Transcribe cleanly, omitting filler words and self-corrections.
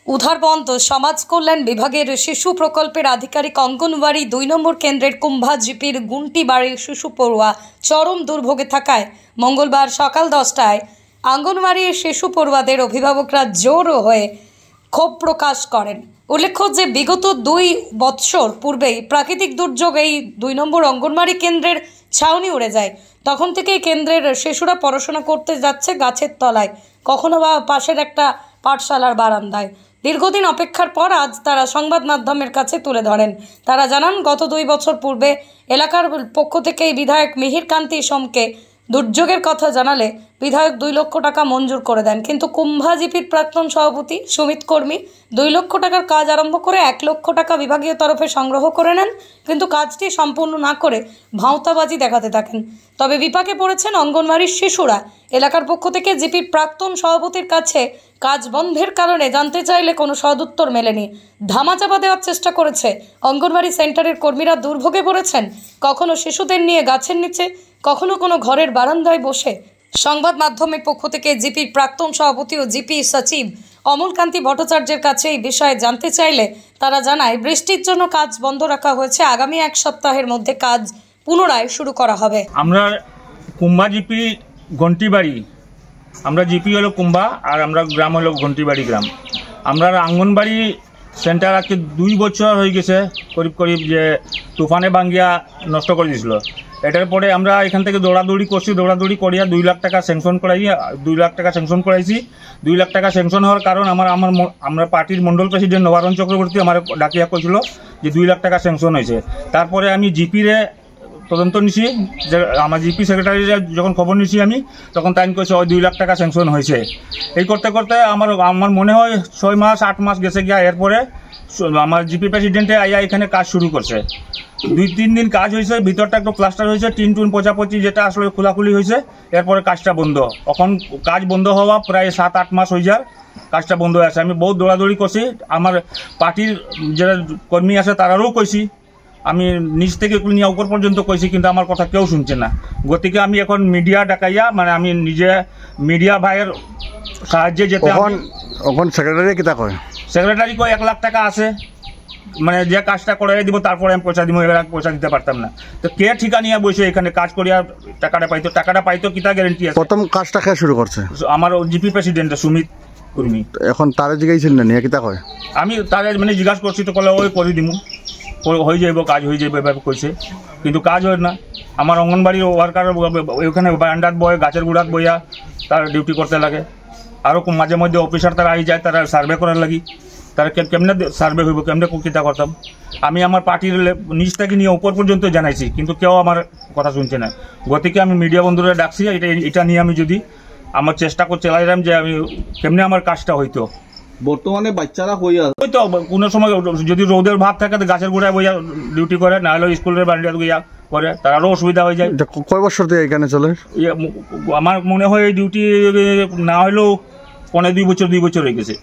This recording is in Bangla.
উধারবন্দ সমাজ কল্যাণ বিভাগের শিশু প্রকল্পের আধিকারিক অঙ্গনওয়াড়ি ২ নম্বর কেন্দ্রের কুম্ভা জিপির গুন্টি বাড়ির শিশু পড়ুয়া চরম দুর্ভোগে থাকায় মঙ্গলবার সকাল 10টায় অঙ্গনওয়াড়ির শিশু পড়ুয়াদের অভিভাবকরা জড়ো হয়ে ক্ষোভ প্রকাশ করেন। উল্লেখ্য যে বিগত 2 বছর পূর্বেই প্রাকৃতিক দুর্যোগ এই 2 নম্বর অঙ্গনওয়াড়ি কেন্দ্রের ছাউনি উড়ে যায়। তখন থেকেই কেন্দ্রের শিশুরা পড়াশোনা করতে যাচ্ছে গাছের তলায়, কখনো বা পাশের একটা পাঠশালার বারান্দায়। দীর্ঘদিন অপেক্ষার পর আজ তারা সংবাদ মাধ্যমের কাছে তুলে ধরেন। তারা জানান, গত 2 বছর পূর্বে এলাকার পক্ষ থেকে বিধায়ক মিহির কান্তি সোমকে দুর্যোগের কথা জানালে বিধায়ক 2 লক্ষ টাকা মঞ্জুর করে দেন, কিন্তু কুম্ভা জিপির প্রাক্তন সভাপতি সুমিত কর্মী 2 লক্ষ টাকার কাজ আরম্ভ করে 1 লক্ষ টাকা বিভাগীয় তরফে সংগ্রহ করে নেন, কিন্তু কাজটি সম্পূর্ণ না করে ভাঁওতাবাজি দেখাতে থাকেন। তবে বিপাকে পড়েছেন অঙ্গনওয়াড়ির শিশুরা। এলাকার পক্ষ থেকে জিপির প্রাক্তন সভাপতির কাছে কাজ বন্ধের কারণে জানতে চাইলে কোনো সদুত্তর মেলেনি। ধামাচাপা দেওয়ার চেষ্টা করেছে। অঙ্গনওয়াড়ি সেন্টারের কর্মীরা দুর্ভোগে পড়েছেন, কখনো শিশুদের নিয়ে গাছের নিচে, কখনো কোনো ঘরের বারান্দায় বসে। সংবাদ মাধ্যমের পক্ষ থেকে জিপির প্রাক্তন সভাপতি ও জিপি সচিব অমলকান্তি ভট্টাচার্যের কাছে এই বিষয়ে জানতে চাইলে তারা জানায়, বৃষ্টির জন্য কাজ বন্ধ রাখা হয়েছে, আগামী 1 সপ্তাহের মধ্যে কাজ পুনরায় শুরু করা হবে। আমরা কুম্ভা জিপি ঘন্টিবাড়ি, আমরা জিপি হলো কুম্ভা আর আমরা গ্রাম হলো ঘন্টিবাড়ি গ্রাম। আমরা আঙ্গনবাড়ি সেন্টার আজকে 2 বছর হয়ে গেছে করিব যে তুফানে ভাঙ্গিয়া নষ্ট করে দিয়েছিল। এটার পরে আমরা এখান থেকে দৌড়াদৌড়ি করছি, দৌড়াদৌড়ি করিয়া 2 লাখ টাকা স্যাংশন করাইছি। 2 লাখ টাকা স্যাংশন করাইছি। 2 লাখ টাকা স্যাংশন হওয়ার কারণ আমরা পার্টির মন্ডল প্রেসিডেন্ট নবারণ চক্রবর্তী আমার ডাকিয়া কইছিল যে 2 লাখ টাকা স্যাংশন হয়েছে। তারপরে আমি জিপিরে তদন্ত নিছি, যে আমার জিপি সেক্রেটারিরা যখন খবর নিছি আমি, তখন তাই কইছে ওই 2 লাখ টাকা স্যাংশন হয়েছে। এই করতে করতে আমার মনে হয় 6 মাস 8 মাস গেছে গিয়া। এরপরে আমার জিপি প্রেসিডেন্টে আইয়া এখানে কাজ শুরু করছে। 2-3 দিন কাজ হয়েছে, ভিতরটা একটু প্লাস্টার হয়েছে, টিন পচাপচি যেটা আসলে খোলাখুলি হয়েছে। এরপরে কাজটা বন্ধ। এখন কাজ বন্ধ হওয়া প্রায় 7-8 মাস হয়ে যায়, কাজটা বন্ধ হয়ে আছে। আমি বহুত দৌড়াদৌড়ি করছি, আমার পার্টির যারা কর্মী আছে তারারও কইছি, আমি নিচ থেকে নিয়ে উপর পর্যন্ত কইছি, কিন্তু আমার কথা কেউ শুনছে না। গতিকে আমি এখন মিডিয়া ডাকাইয়া, মানে আমি নিজে মিডিয়া ভাইয়ের সাহায্যে যেতে। এখন সেক্রেটারি কিতা কয়? সেক্রেটারি কয় 1 লাখ টাকা আছে, মানে যে কাজটা করাই দিব তারপরে আমি পয়সা দিব। এবার পয়সা দিতে পারতাম না। তো কে ঠিকা নিয়ে বসে এখানে কাজ করিয়া টাকাটা পাইতো কিতা গ্যারেন্টি আছে? প্রথম কাজটা কে শুরু করছে? আমার জিপি প্রেসিডেন্ট সুমিত কর্মী। এখন তারে জিজ্ঞাসিল না কিতা কয়? আমি তারে মানে জিজ্ঞাসা করছি, তো কলে ওই করে দিমু, হয়ে যাইব, কাজ হয়ে যাইব এভাবে কইছে, কিন্তু কাজ হয় না। আমার অঙ্গনবাড়ির ওয়ার্কার ওইখানে বারান্দাত বয়, গাছের গুড়াত বইয়া তার ডিউটি করতে লাগে। আরও মাঝে মধ্যে অফিসার তারা আই যায়, তারা সার্ভে করার লাগি। তারা কেমনে সার্ভে হইব, কেমনে কিতা করতাম। আমি আমার পার্টির নিচ থেকে নিয়ে উপর পর্যন্ত জানাইছি, কিন্তু কেউ আমার কথা শুনছে না। গতিকে আমি মিডিয়া বন্ধুরা ডাকছি, এটা নিয়ে আমি যদি আমার চেষ্টা করে চালাইলাম যে আমি কেমনে আমার কাজটা হইতো। বর্তমানে বাচ্চারা হই তো কোনো সময় যদি রোদের ভাব থাকে তো গাছের গোড়ায় বইয়া ডিউটি করে, না হলে স্কুলের বাড়িটা গিয়া করে, তারও অসুবিধা হয়ে যায়। কয় বছর থেকে এখানে চলে? আমার মনে হয় এই ডিউটি না হলেও 2 বছর হয়ে গেছে।